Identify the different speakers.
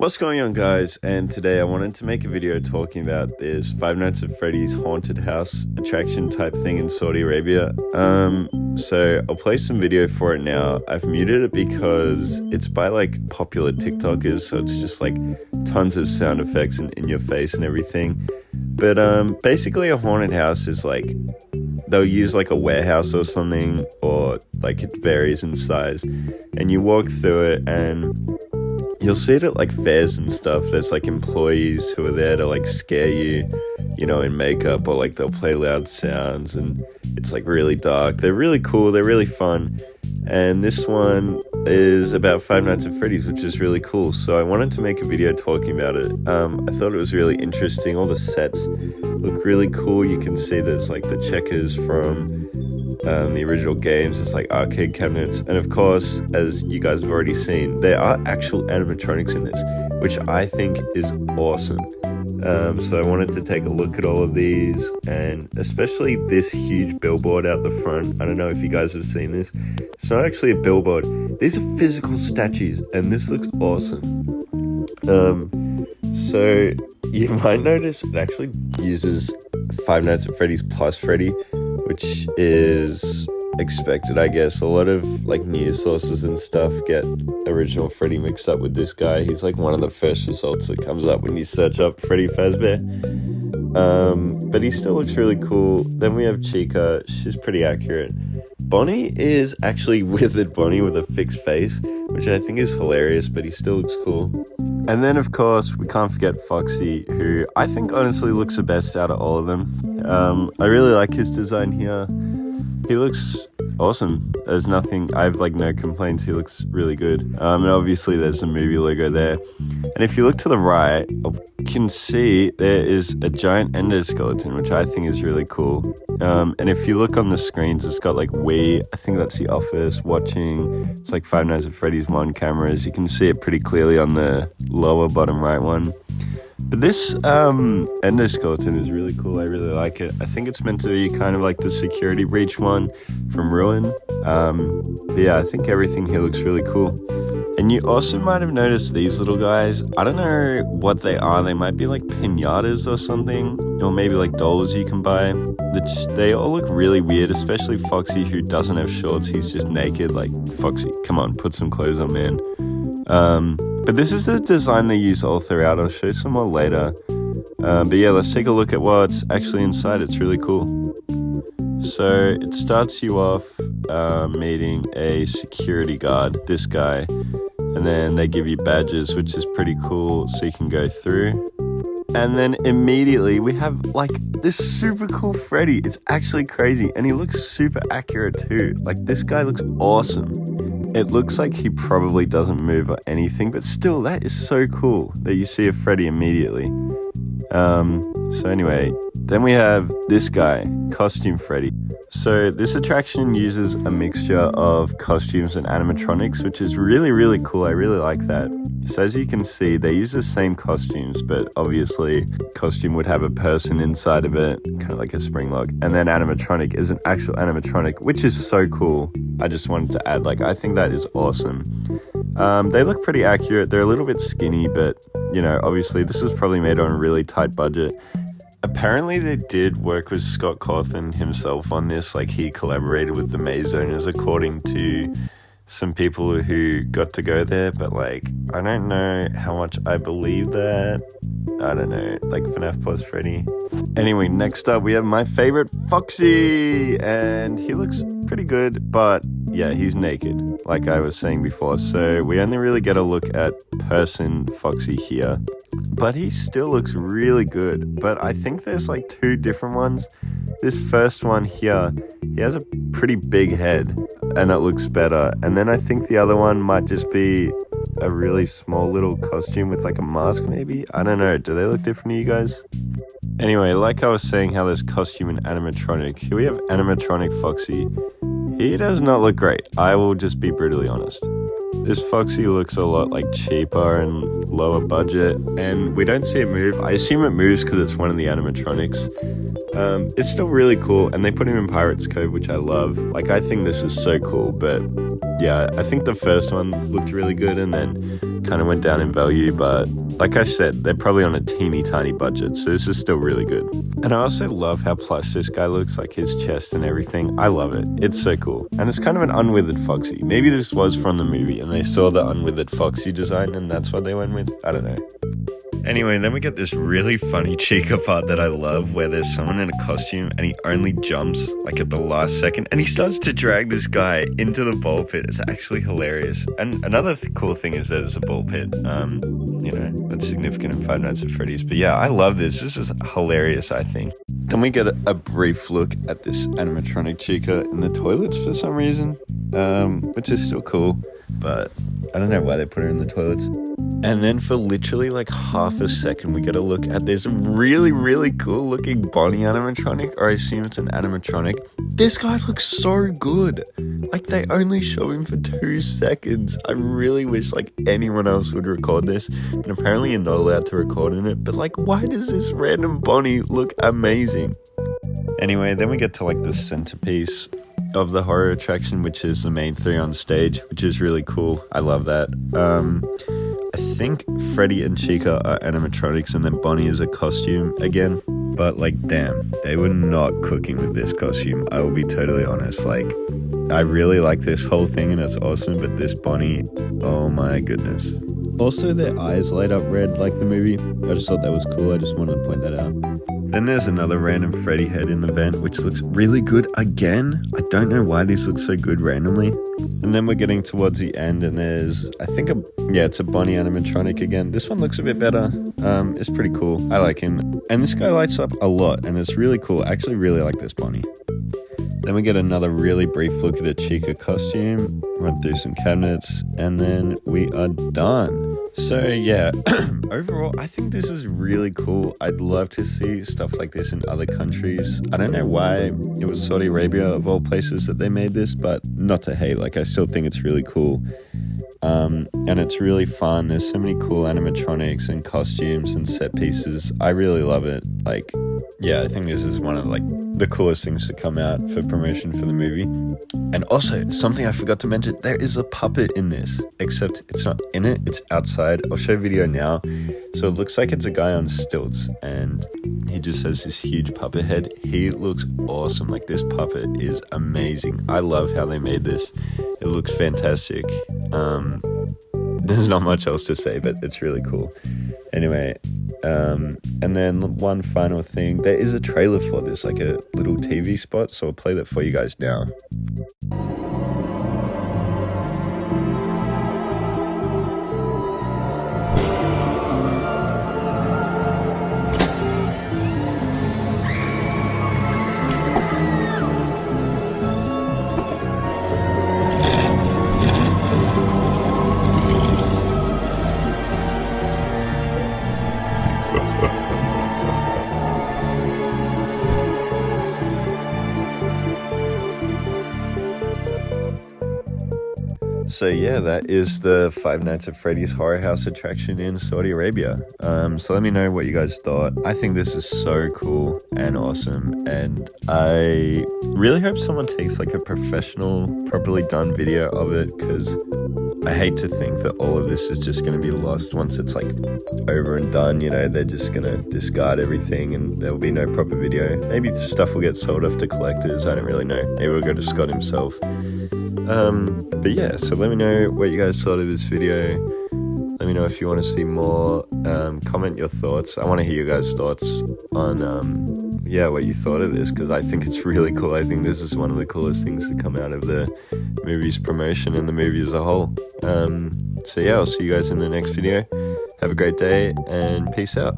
Speaker 1: What's going on, guys? And today I wanted to make a video talking about this Five Nights at Freddy's haunted house attraction type thing in Saudi Arabia. So I'll play some video for it now. I've muted it because it's by like popular TikTokers, so it's just like tons of sound effects in your face and everything. But basically a haunted house is like, they'll use like a warehouse or something, or like it varies in size, and you walk through it and you'll see it at like fairs and stuff. There's like employees who are there to like scare you, you know, in makeup, or like they'll play loud sounds, and it's like really dark. They're really cool, they're really fun. And this one is about Five Nights at Freddy's, which is really cool. So I wanted to make a video talking about it. I thought it was really interesting. All the sets look really cool. You can see there's like the checkers from the original games. It's like arcade cabinets, and of course, as you guys have already seen, there are actual animatronics in this, which I think is awesome. So I wanted to take a look at all of these, and especially this huge billboard out the front. I don't know if you guys have seen this. It's not actually a billboard. These are physical statues, and this looks awesome. So you might notice it actually uses Five Nights at Freddy's plus Freddy, which is expected, I guess. A lot of like news sources and stuff get original Freddy mixed up with this guy. He's like one of the first results that comes up when you search up Freddy Fazbear. But he still looks really cool. Then we have Chica. She's pretty accurate. Bonnie is actually withered Bonnie with a fixed face, which I think is hilarious, but he still looks cool. And then, of course, we can't forget Foxy, who I think honestly looks the best out of all of them. I really like his design here. He looks awesome. There's nothing, I have like no complaints. He looks really good. And obviously there's a movie logo there. And if you look to the right, you can see there is a giant endoskeleton, which I think is really cool. And if you look on the screens, it's got like I think that's The Office, Watching. It's like Five Nights at Freddy's 1 cameras. You can see it pretty clearly on the lower bottom right one. But this endoskeleton is really cool. I really like it. I think it's meant to be kind of like the security breach one from Ruin. But yeah, I think everything here looks really cool. And you also might have noticed these little guys. I don't know what they are. They might be like piñatas or something, or maybe like dolls you can buy. They all look really weird, especially Foxy, who doesn't have shorts. He's just naked. Like, Foxy, come on, put some clothes on, man. But this is the design they use all throughout. I'll show some more later. But yeah, let's take a look at what's actually inside. It's really cool. So it starts you off meeting a security guard, this guy. And then they give you badges, which is pretty cool, so you can go through. And then immediately we have like this super cool Freddy. It's actually crazy, and he looks super accurate too. Like, this guy looks awesome. It looks like he probably doesn't move or anything, but still, that is so cool that you see a Freddy immediately. So anyway, then we have this guy, Costume Freddy. So this attraction uses a mixture of costumes and animatronics, which is really, really cool. I really like that. So as you can see, they use the same costumes, but obviously costume would have a person inside of it, kind of like a spring lock. And then animatronic is an actual animatronic, which is so cool. I just wanted to add, like, I think that is awesome. They look pretty accurate. They're a little bit skinny, but, you know, obviously this was probably made on a really tight budget. Apparently they did work with Scott Cawthon himself on this. Like, he collaborated with the maze owners, according to some people who got to go there. But, like, I don't know how much I believe that. I don't know, like Fnaf plus Freddy. Anyway, next up we have my favorite, Foxy, and he looks pretty good, but yeah, he's naked, like I was saying before, so we only really get a look at person Foxy here, but he still looks really good. But I think there's like two different ones. This first one here, he has a pretty big head, and it looks better. And then I think the other one might just be a really small little costume with like a mask, maybe? I don't know. Do they look different to you guys? Anyway, like I was saying, how there's costume and animatronic. Here we have animatronic Foxy. He does not look great. I will just be brutally honest. This Foxy looks a lot like cheaper and lower budget, and we don't see it move. I assume it moves because it's one of the animatronics. It's still really cool, and they put him in Pirates Cove, which I love. I think this is so cool, but yeah, I think the first one looked really good, and then kind of went down in value, but like I said, they're probably on a teeny tiny budget, so this is still really good. And I also love how plush this guy looks, like his chest and everything. I love it. It's so cool. And it's kind of an unwithered Foxy. Maybe this was from the movie and they saw the unwithered Foxy design and that's what they went with. I don't know. Anyway, then we get this really funny Chica part that I love, where there's someone in a costume and he only jumps like at the last second and he starts to drag this guy into the ball pit. It's actually hilarious. And another cool thing is that it's a ball pit. You know, that's significant in Five Nights at Freddy's. But yeah, I love this. This is hilarious, I think. Then we get a brief look at this animatronic Chica in the toilets for some reason, which is still cool, but I don't know why they put her in the toilets. And then for literally like half a second, we get a look at this really, really cool looking Bonnie animatronic, or I assume it's an animatronic. This guy looks so good. Like, they only show him for 2 seconds. I really wish like anyone else would record this. And apparently you're not allowed to record in it, but like, why does this random Bonnie look amazing? Anyway, then we get to like the centerpiece of the horror attraction, which is the main 3 on stage, which is really cool. I love that. I think Freddy and Chica are animatronics and then Bonnie is a costume again. But like, damn, they were not cooking with this costume. I will be totally honest. Like, I really like this whole thing and it's awesome, but this Bonnie, oh my goodness. Also, their eyes light up red like the movie. I just thought that was cool. I just wanted to point that out. Then there's another random Freddy head in the vent, which looks really good again. I don't know why these look so good randomly. And then we're getting towards the end and there's, I think, it's a Bonnie animatronic again. This one looks a bit better. It's pretty cool. I like him. And this guy lights up a lot and it's really cool. I actually really like this Bonnie. Then we get another really brief look at a Chica costume, run through some cabinets, and then we are done. So yeah, overall, I think this is really cool. I'd love to see stuff like this in other countries. I don't know why it was Saudi Arabia of all places that they made this, but not to hate, like, I still think it's really cool. And it's really fun. There's so many cool animatronics and costumes and set pieces. I really love it. Like, yeah, I think this is one of like the coolest things to come out for promotion for the movie. And also, something I forgot to mention, there is a puppet in this, except it's not in it, it's outside. I'll show a video now. So it looks like it's a guy on stilts and he just has this huge puppet head. He looks awesome. Like, this puppet is amazing. I love how they made this. It looks fantastic. There's not much else to say, but it's really cool. Anyway, and then one final thing, there is a trailer for this, like a little TV spot, so I'll play that for you guys now. So yeah, that is the Five Nights at Freddy's Horror House attraction in Saudi Arabia. So let me know what you guys thought. I think this is so cool and awesome, and I really hope someone takes like a professional, properly done video of it, because I hate to think that all of this is just going to be lost once it's like over and done. You know, they're just going to discard everything and there will be no proper video. Maybe stuff will get sold off to collectors. I don't really know. Maybe we'll go to Scott himself. But yeah, so let me know what you guys thought of this video. Let me know if you want to see more. Comment your thoughts. I want to hear you guys' thoughts on what you thought of this, because I think it's really cool. I think this is one of the coolest things to come out of the movie's promotion and the movie as a whole. So yeah, I'll see you guys in the next video. Have a great day and peace out.